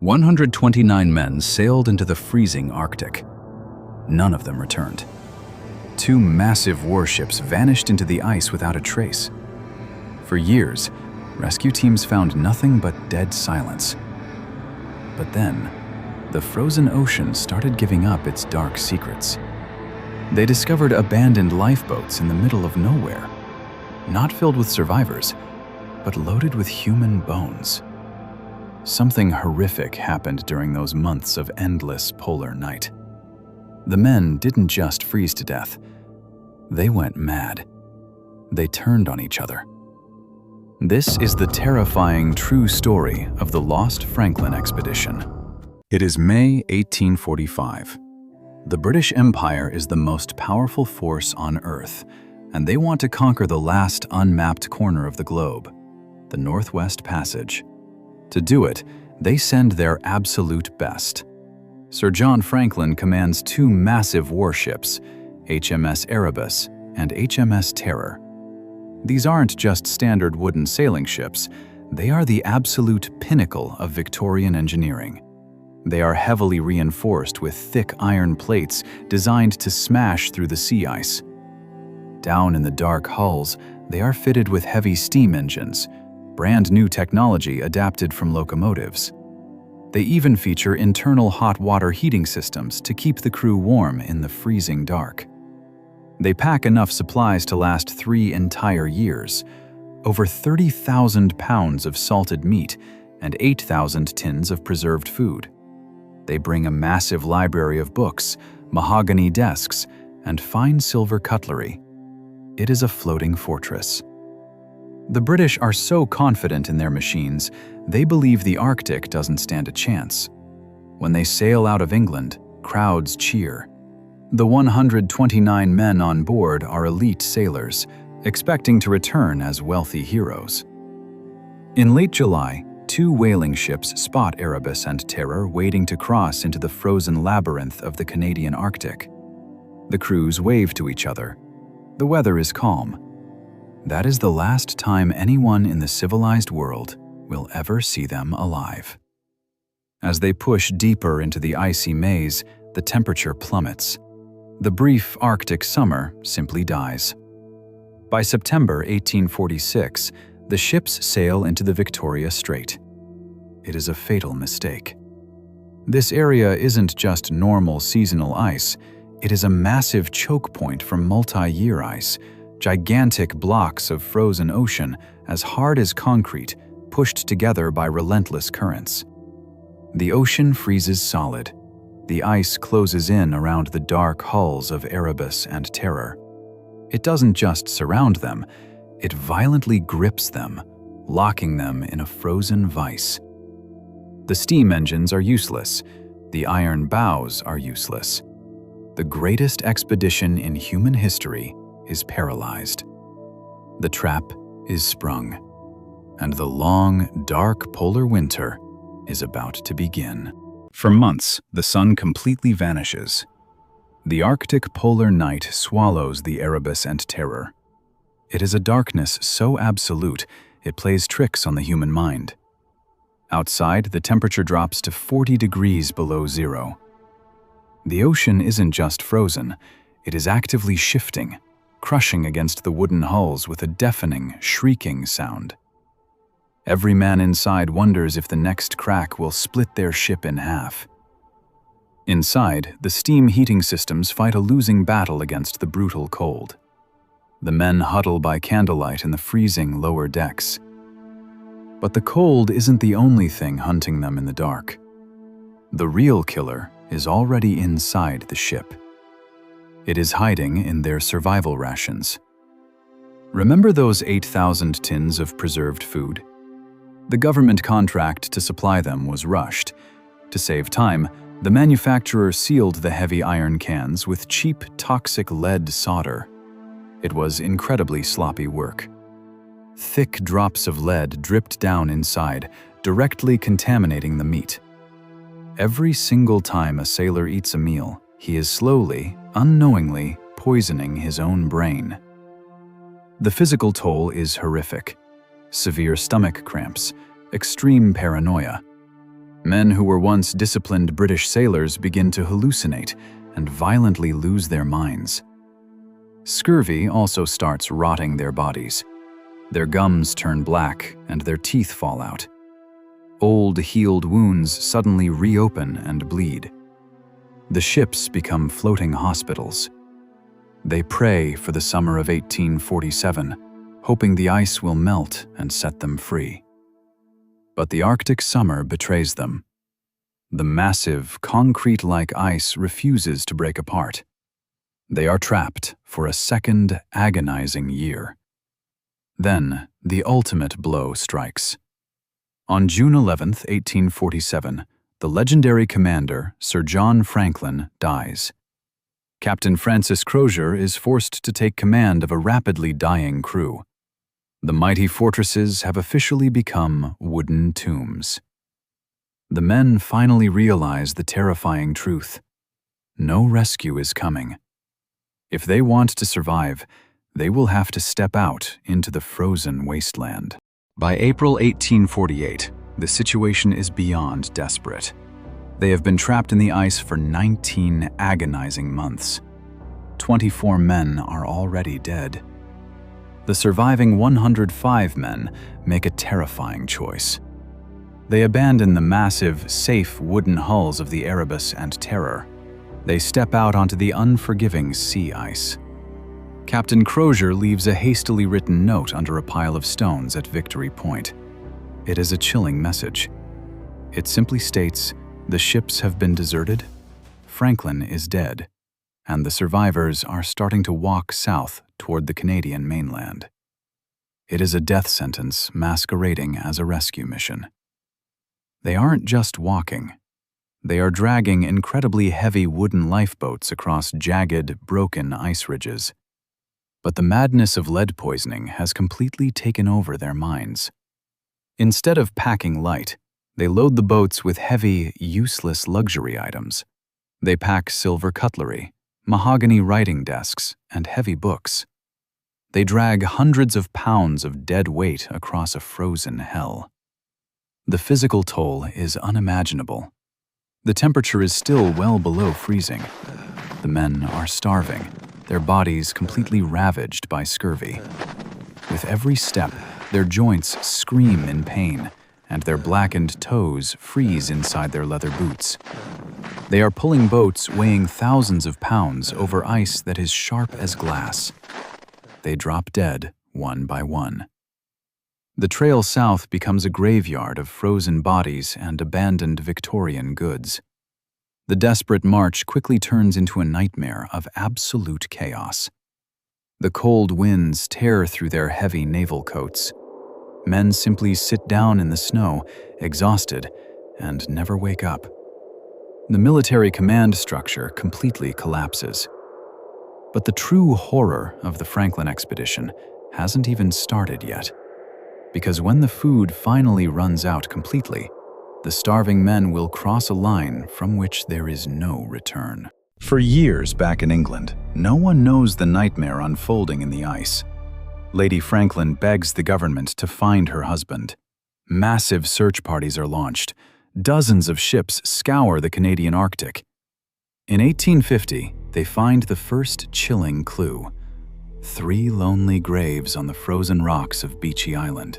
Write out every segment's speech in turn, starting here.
129 men sailed into the freezing Arctic. None of them returned. 2 massive warships vanished into the ice without a trace. For years, rescue teams found nothing but dead silence. But then, the frozen ocean started giving up its dark secrets. They discovered abandoned lifeboats in the middle of nowhere, not filled with survivors, but loaded with human bones. Something horrific happened during those months of endless polar night. The men didn't just freeze to death. They went mad. They turned on each other. This is the terrifying true story of the Lost Franklin expedition. It is May 1845. The British Empire is the most powerful force on Earth, and they want to conquer the last unmapped corner of the globe, the Northwest Passage. To do it, they send their absolute best. Sir John Franklin commands 2 massive warships, HMS Erebus and HMS Terror. These aren't just standard wooden sailing ships, they are the absolute pinnacle of Victorian engineering. They are heavily reinforced with thick iron plates designed to smash through the sea ice. Down in the dark hulls, they are fitted with heavy steam engines, brand new technology adapted from locomotives. They even feature internal hot water heating systems to keep the crew warm in the freezing dark. They pack enough supplies to last 3 entire years, over 30,000 pounds of salted meat and 8,000 tins of preserved food. They bring a massive library of books, mahogany desks, and fine silver cutlery. It is a floating fortress. The British are so confident in their machines, they believe the Arctic doesn't stand a chance. When they sail out of England, crowds cheer. The 129 men on board are elite sailors, expecting to return as wealthy heroes. In late July, 2 whaling ships spot Erebus and Terror waiting to cross into the frozen labyrinth of the Canadian Arctic. The crews wave to each other. The weather is calm. That is the last time anyone in the civilized world will ever see them alive. As they push deeper into the icy maze, the temperature plummets. The brief Arctic summer simply dies. By September 1846, the ships sail into the Victoria Strait. It is a fatal mistake. This area isn't just normal seasonal ice, it is a massive choke point for multi-year ice, gigantic blocks of frozen ocean as hard as concrete, pushed together by relentless currents. The ocean freezes solid. The ice closes in around the dark hulls of Erebus and Terror. It doesn't just surround them, it violently grips them, locking them in a frozen vice. The steam engines are useless. The iron bows are useless. The greatest expedition in human history is paralyzed. The trap is sprung, and the long, dark polar winter is about to begin. For months, the sun completely vanishes. The Arctic polar night swallows the Erebus and Terror. It is a darkness so absolute, it plays tricks on the human mind. Outside, the temperature drops to 40 degrees below zero. The ocean isn't just frozen, it is actively shifting, crushing against the wooden hulls with a deafening, shrieking sound. Every man inside wonders if the next crack will split their ship in half. Inside, the steam heating systems fight a losing battle against the brutal cold. The men huddle by candlelight in the freezing lower decks. But the cold isn't the only thing hunting them in the dark. The real killer is already inside the ship. It is hiding in their survival rations. Remember those 8,000 tins of preserved food? The government contract to supply them was rushed. To save time, the manufacturer sealed the heavy iron cans with cheap, toxic lead solder. It was incredibly sloppy work. Thick drops of lead dripped down inside, directly contaminating the meat. Every single time a sailor eats a meal, he is slowly, unknowingly, poisoning his own brain. The physical toll is horrific. Severe stomach cramps, extreme paranoia. Men who were once disciplined British sailors begin to hallucinate and violently lose their minds. Scurvy also starts rotting their bodies. Their gums turn black and their teeth fall out. Old, healed wounds suddenly reopen and bleed. The ships become floating hospitals. They pray for the summer of 1847, hoping the ice will melt and set them free. But the Arctic summer betrays them. The massive, concrete-like ice refuses to break apart. They are trapped for a second agonizing year. Then, the ultimate blow strikes. On June 11, 1847, the legendary commander, Sir John Franklin, dies. Captain Francis Crozier is forced to take command of a rapidly dying crew. The mighty fortresses have officially become wooden tombs. The men finally realize the terrifying truth. No rescue is coming. If they want to survive, they will have to step out into the frozen wasteland. By April 1848, the situation is beyond desperate. They have been trapped in the ice for 19 agonizing months. 24 men are already dead. The surviving 105 men make a terrifying choice. They abandon the massive, safe wooden hulls of the Erebus and Terror. They step out onto the unforgiving sea ice. Captain Crozier leaves a hastily written note under a pile of stones at Victory Point. It is a chilling message. It simply states, "The ships have been deserted, Franklin is dead, and the survivors are starting to walk south toward the Canadian mainland." It is a death sentence masquerading as a rescue mission. They aren't just walking. They are dragging incredibly heavy wooden lifeboats across jagged, broken ice ridges. But the madness of lead poisoning has completely taken over their minds. Instead of packing light, they load the boats with heavy, useless luxury items. They pack silver cutlery, mahogany writing desks, and heavy books. They drag hundreds of pounds of dead weight across a frozen hell. The physical toll is unimaginable. The temperature is still well below freezing. The men are starving, their bodies completely ravaged by scurvy. With every step, their joints scream in pain, and their blackened toes freeze inside their leather boots. They are pulling boats weighing thousands of pounds over ice that is sharp as glass. They drop dead one by one. The trail south becomes a graveyard of frozen bodies and abandoned Victorian goods. The desperate march quickly turns into a nightmare of absolute chaos. The cold winds tear through their heavy naval coats. Men simply sit down in the snow, exhausted, and never wake up. The military command structure completely collapses. But the true horror of the Franklin expedition hasn't even started yet. Because when the food finally runs out completely, the starving men will cross a line from which there is no return. For years back in England, no one knows the nightmare unfolding in the ice. Lady Franklin begs the government to find her husband. Massive search parties are launched. Dozens of ships scour the Canadian Arctic. In 1850, they find the first chilling clue: 3 lonely graves on the frozen rocks of Beechy Island.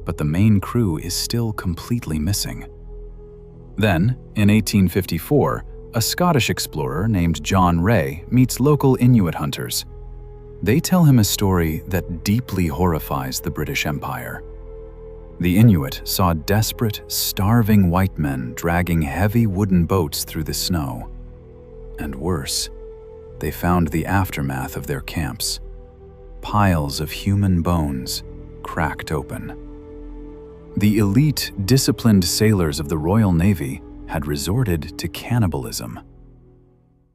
But the main crew is still completely missing. Then, in 1854, a Scottish explorer named John Ray meets local Inuit hunters. They tell him a story that deeply horrifies the British Empire. The Inuit saw desperate, starving white men dragging heavy wooden boats through the snow. And worse, they found the aftermath of their camps: piles of human bones cracked open. The elite, disciplined sailors of the Royal Navy had resorted to cannibalism.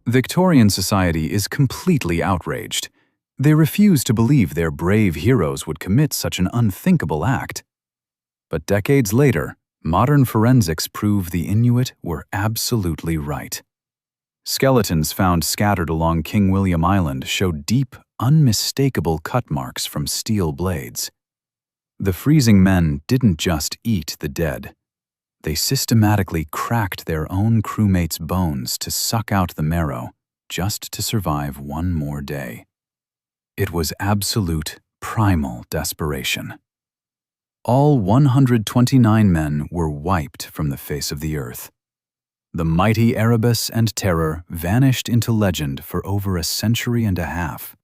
Victorian society is completely outraged. They refuse to believe their brave heroes would commit such an unthinkable act. But decades later, modern forensics prove the Inuit were absolutely right. Skeletons found scattered along King William Island show deep, unmistakable cut marks from steel blades. The freezing men didn't just eat the dead. They systematically cracked their own crewmates' bones to suck out the marrow just to survive one more day. It was absolute, primal desperation. All 129 men were wiped from the face of the earth. The mighty Erebus and Terror vanished into legend for over a century and a half.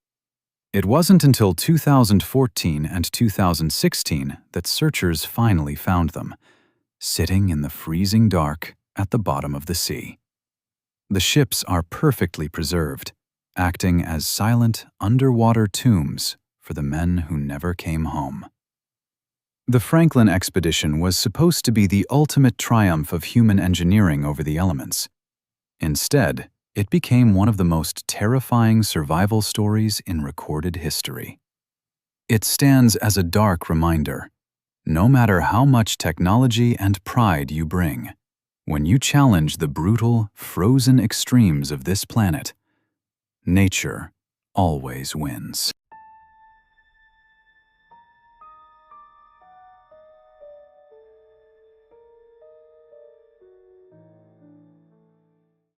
It wasn't until 2014 and 2016 that searchers finally found them, sitting in the freezing dark at the bottom of the sea. The ships are perfectly preserved, acting as silent underwater tombs for the men who never came home. The Franklin expedition was supposed to be the ultimate triumph of human engineering over the elements. Instead, it became one of the most terrifying survival stories in recorded history. It stands as a dark reminder. No matter how much technology and pride you bring, when you challenge the brutal, frozen extremes of this planet, nature always wins.